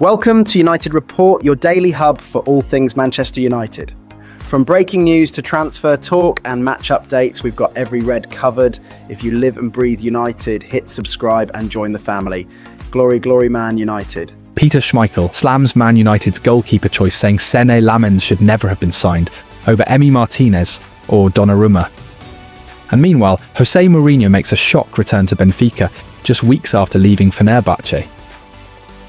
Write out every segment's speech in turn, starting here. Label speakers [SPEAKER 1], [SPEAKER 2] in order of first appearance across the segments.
[SPEAKER 1] Welcome to United Report, your daily hub for all things Manchester United. From breaking news to transfer talk and match updates, we've got every red covered. If you live and breathe United, hit subscribe and join the family. Glory, glory, Man United.
[SPEAKER 2] Peter Schmeichel slams Man United's goalkeeper choice, saying Sene Lammens should never have been signed over Emi Martinez or Donnarumma. And meanwhile, Jose Mourinho makes a shock return to Benfica just weeks after leaving Fenerbahce.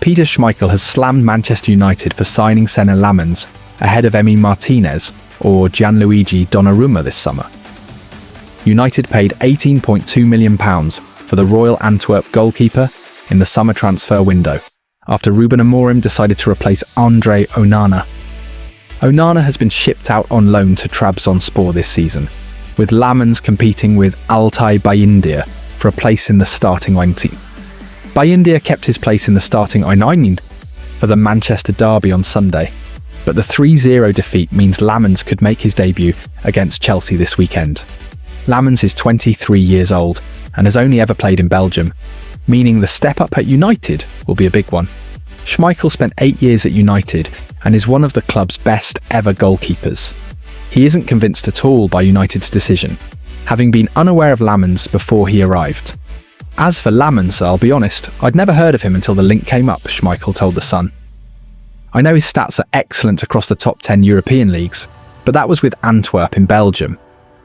[SPEAKER 2] Peter Schmeichel has slammed Manchester United for signing Sene Lammens ahead of Emi Martinez or Gianluigi Donnarumma this summer. United paid £18.2 million for the Royal Antwerp goalkeeper in the summer transfer window, after Ruben Amorim decided to replace Andre Onana. Onana has been shipped out on loan to Trabzonspor this season, with Lammens competing with Altay Bayindir for a place in the starting 19. Bayindir kept his place in the starting 19 for the Manchester derby on Sunday, but the 3-0 defeat means Lammens could make his debut against Chelsea this weekend. Lammens is 23 years old and has only ever played in Belgium, meaning the step up at United will be a big one. Schmeichel spent 8 years at United and is one of the club's best ever goalkeepers. He isn't convinced at all by United's decision, having been unaware of Lammens before he arrived. As for Lammens, I'll be honest, I'd never heard of him until the link came up, Schmeichel told The Sun. I know his stats are excellent across the top 10 European leagues, but that was with Antwerp in Belgium.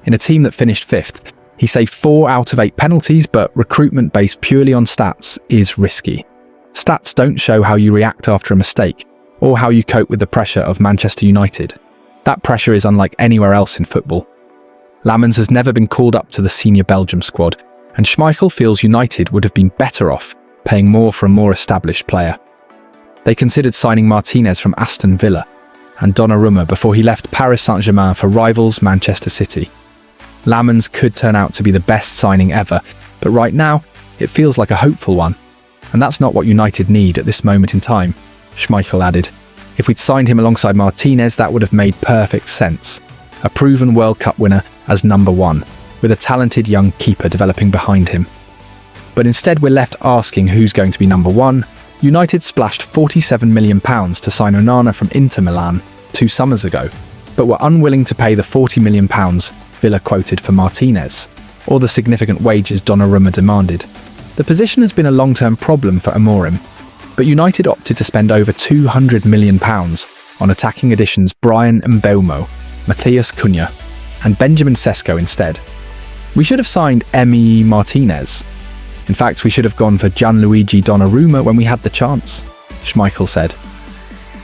[SPEAKER 2] In a team that finished 5th, he saved 4 out of 8 penalties, but recruitment based purely on stats is risky. Stats don't show how you react after a mistake, or how you cope with the pressure of Manchester United. That pressure is unlike anywhere else in football. Lammens has never been called up to the senior Belgium squad, and Schmeichel feels United would have been better off paying more for a more established player. They considered signing Martinez from Aston Villa and Donnarumma before he left Paris Saint-Germain for rivals Manchester City. Lammens could turn out to be the best signing ever, but right now it feels like a hopeful one, and that's not what United need at this moment in time, Schmeichel added. If we'd signed him alongside Martinez, that would have made perfect sense. A proven World Cup winner as number 1. With a talented young keeper developing behind him. But instead we're left asking who's going to be number 1. United splashed £47 million to sign Onana from Inter Milan 2 summers ago, but were unwilling to pay the £40 million Villa quoted for Martinez, or the significant wages Donnarumma demanded. The position has been a long-term problem for Amorim, but United opted to spend over £200 million on attacking additions Brian Mbeumo, Matheus Cunha, and Benjamin Sesko instead. We should have signed Emi Martinez. In fact, we should have gone for Gianluigi Donnarumma when we had the chance, Schmeichel said.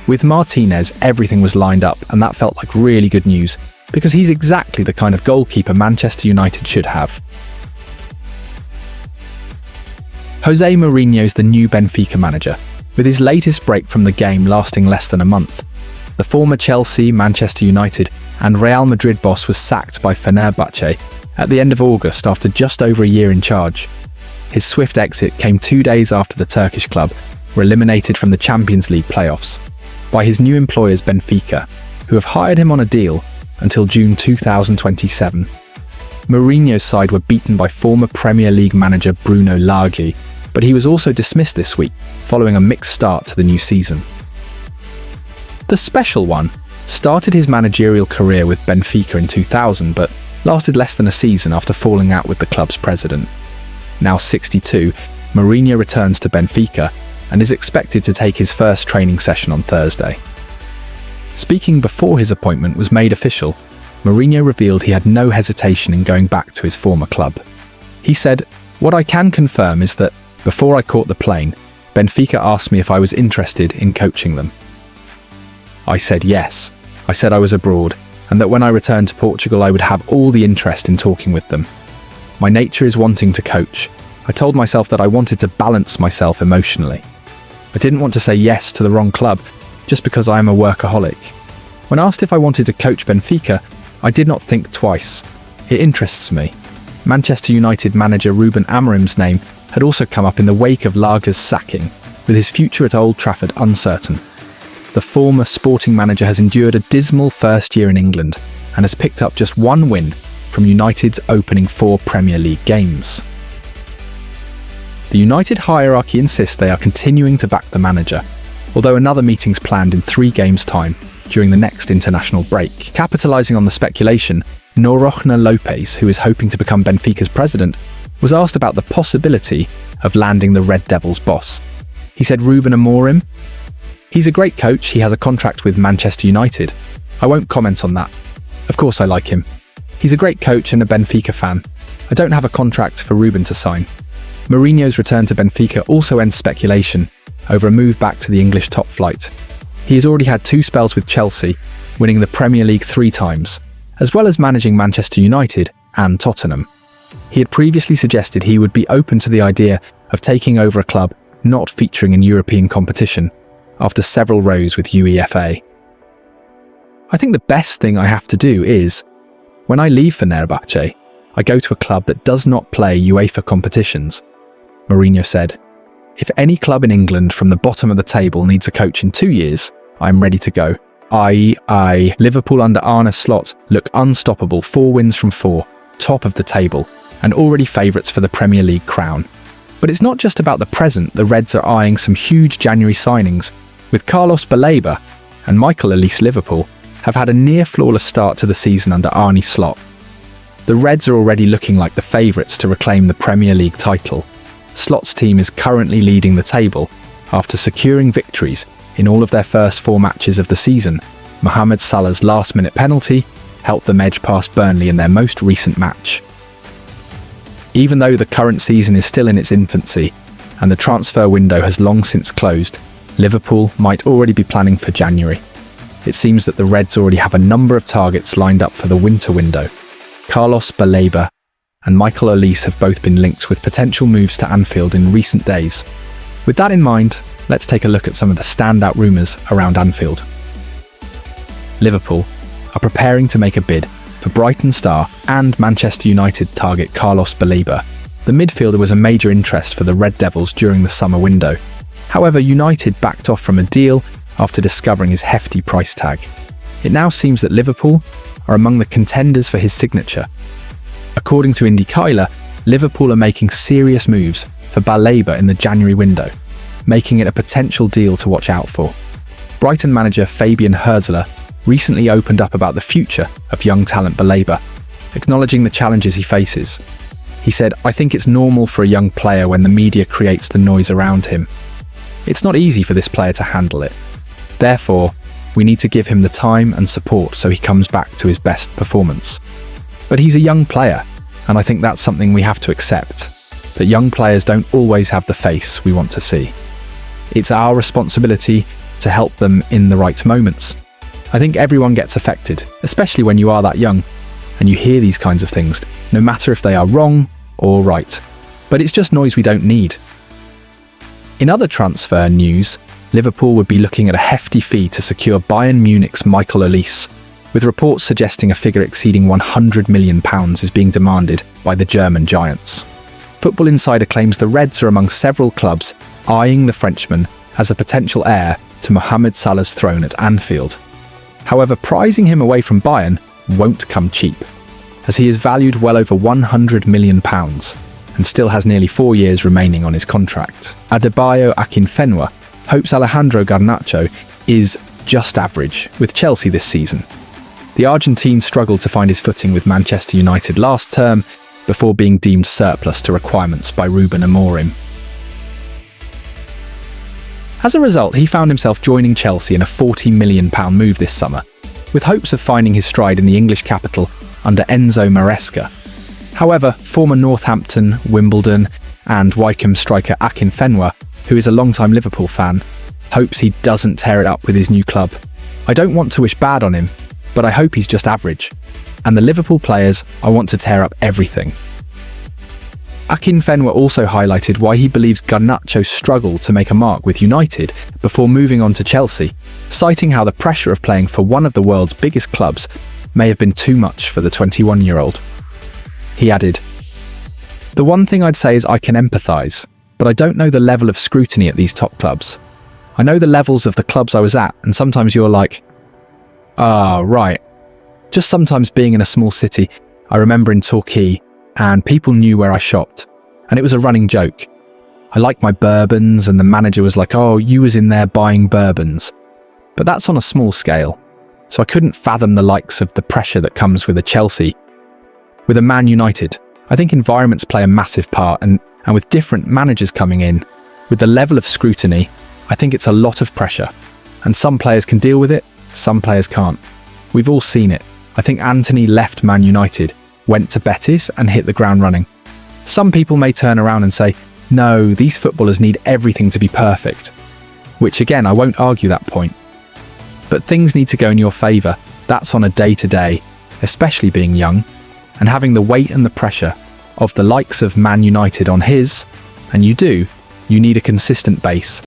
[SPEAKER 2] With Martinez, everything was lined up, and that felt like really good news, because he's exactly the kind of goalkeeper Manchester United should have. Jose Mourinho is the new Benfica manager, with his latest break from the game lasting less than a month. The former Chelsea, Manchester United, and Real Madrid boss was sacked by Fenerbahce at the end of August after just over a year in charge. His swift exit came 2 days after the Turkish club were eliminated from the Champions League playoffs by his new employers Benfica, who have hired him on a deal until June 2027. Mourinho's side were beaten by former Premier League manager Bruno Lage, but he was also dismissed this week following a mixed start to the new season. The Special One started his managerial career with Benfica in 2000, but lasted less than a season after falling out with the club's president. Now 62, Mourinho returns to Benfica and is expected to take his first training session on Thursday. Speaking before his appointment was made official, Mourinho revealed he had no hesitation in going back to his former club. He said, "What I can confirm is that, before I caught the plane, Benfica asked me if I was interested in coaching them. I said yes. I said I was abroad, and that when I returned to Portugal I would have all the interest in talking with them. My nature is wanting to coach. I told myself that I wanted to balance myself emotionally. I didn't want to say yes to the wrong club, just because I am a workaholic. When asked if I wanted to coach Benfica, I did not think twice. It interests me." Manchester United manager Ruben Amorim's name had also come up in the wake of Lager's sacking, with his future at Old Trafford uncertain. The former Sporting manager has endured a dismal first year in England and has picked up just 1 win from United's opening 4 Premier League games. The United hierarchy insists they are continuing to back the manager, although another meeting's planned in 3 games' time during the next international break. Capitalising on the speculation, Norochna Lopez, who is hoping to become Benfica's president, was asked about the possibility of landing the Red Devils' boss. He said Ruben Amorim, "He's a great coach, he has a contract with Manchester United. I won't comment on that. Of course I like him. He's a great coach and a Benfica fan. I don't have a contract for Ruben to sign." Mourinho's return to Benfica also ends speculation over a move back to the English top flight. He has already had 2 spells with Chelsea, winning the Premier League 3 times, as well as managing Manchester United and Tottenham. He had previously suggested he would be open to the idea of taking over a club not featuring in European competition after several rows with UEFA. "I think the best thing I have to do is, when I leave Fenerbahce, I go to a club that does not play UEFA competitions," Mourinho said. "If any club in England from the bottom of the table needs a coach in 2 years, I'm ready to go." Liverpool under Arne Slot look unstoppable, 4 wins from 4, top of the table, and already favourites for the Premier League crown. But it's not just about the present, the Reds are eyeing some huge January signings, with Carlos Baleba and Michael Olise. Liverpool have had a near-flawless start to the season under Arne Slot. The Reds are already looking like the favourites to reclaim the Premier League title. Slot's team is currently leading the table after securing victories in all of their first 4 matches of the season. Mohamed Salah's last-minute penalty helped them edge past Burnley in their most recent match. Even though the current season is still in its infancy and the transfer window has long since closed, Liverpool might already be planning for January. It seems that the Reds already have a number of targets lined up for the winter window. Carlos Baleba and Michael Olise have both been linked with potential moves to Anfield in recent days. With that in mind, let's take a look at some of the standout rumours around Anfield. Liverpool are preparing to make a bid for Brighton star and Manchester United target Carlos Baleba. The midfielder was a major interest for the Red Devils during the summer window. However, United backed off from a deal after discovering his hefty price tag. It now seems that Liverpool are among the contenders for his signature. According to IndieKeiler, Liverpool are making serious moves for Baleba in the January window, making it a potential deal to watch out for. Brighton manager Fabian Herzler recently opened up about the future of young talent Baleba, acknowledging the challenges he faces. He said, "I think it's normal for a young player when the media creates the noise around him. It's not easy for this player to handle it. Therefore, we need to give him the time and support so he comes back to his best performance. But he's a young player, and I think that's something we have to accept, that young players don't always have the face we want to see. It's our responsibility to help them in the right moments. I think everyone gets affected, especially when you are that young, and you hear these kinds of things, no matter if they are wrong or right. But it's just noise we don't need." In other transfer news, Liverpool would be looking at a hefty fee to secure Bayern Munich's Michael Olise, with reports suggesting a figure exceeding £100 million is being demanded by the German giants. Football Insider claims the Reds are among several clubs eyeing the Frenchman as a potential heir to Mohamed Salah's throne at Anfield. However, prizing him away from Bayern won't come cheap, as he is valued well over £100 million and still has nearly 4 years remaining on his contract. Adebayo Akinfenwa hopes Alejandro Garnacho is just average with Chelsea this season. The Argentine struggled to find his footing with Manchester United last term before being deemed surplus to requirements by Ruben Amorim. As a result, he found himself joining Chelsea in a £40 million move this summer, with hopes of finding his stride in the English capital under Enzo Maresca. However, former Northampton, Wimbledon and Wycombe striker Akinfenwa, who is a long-time Liverpool fan, hopes he doesn't tear it up with his new club. "I don't want to wish bad on him, but I hope he's just average. And the Liverpool players, I want to tear up everything." Akinfenwa also highlighted why he believes Garnacho struggled to make a mark with United before moving on to Chelsea, citing how the pressure of playing for one of the world's biggest clubs may have been too much for the 21-year-old. He added, "The one thing I'd say is I can empathise, but I don't know the level of scrutiny at these top clubs. I know the levels of the clubs I was at, and sometimes you're like, right. Just sometimes being in a small city, I remember in Torquay, and people knew where I shopped, and it was a running joke. I like my bourbons, and the manager was like, oh, you was in there buying bourbons. But that's on a small scale. So I couldn't fathom the likes of the pressure that comes with a Chelsea. With a Man United, I think environments play a massive part, and with different managers coming in, with the level of scrutiny, I think it's a lot of pressure. And some players can deal with it, some players can't. We've all seen it. I think Anthony left Man United, went to Betis and hit the ground running. Some people may turn around and say, no, these footballers need everything to be perfect. Which again, I won't argue that point. But things need to go in your favour. That's on a day-to-day, especially being young, and having the weight and the pressure of the likes of Man United on his, and you need a consistent base.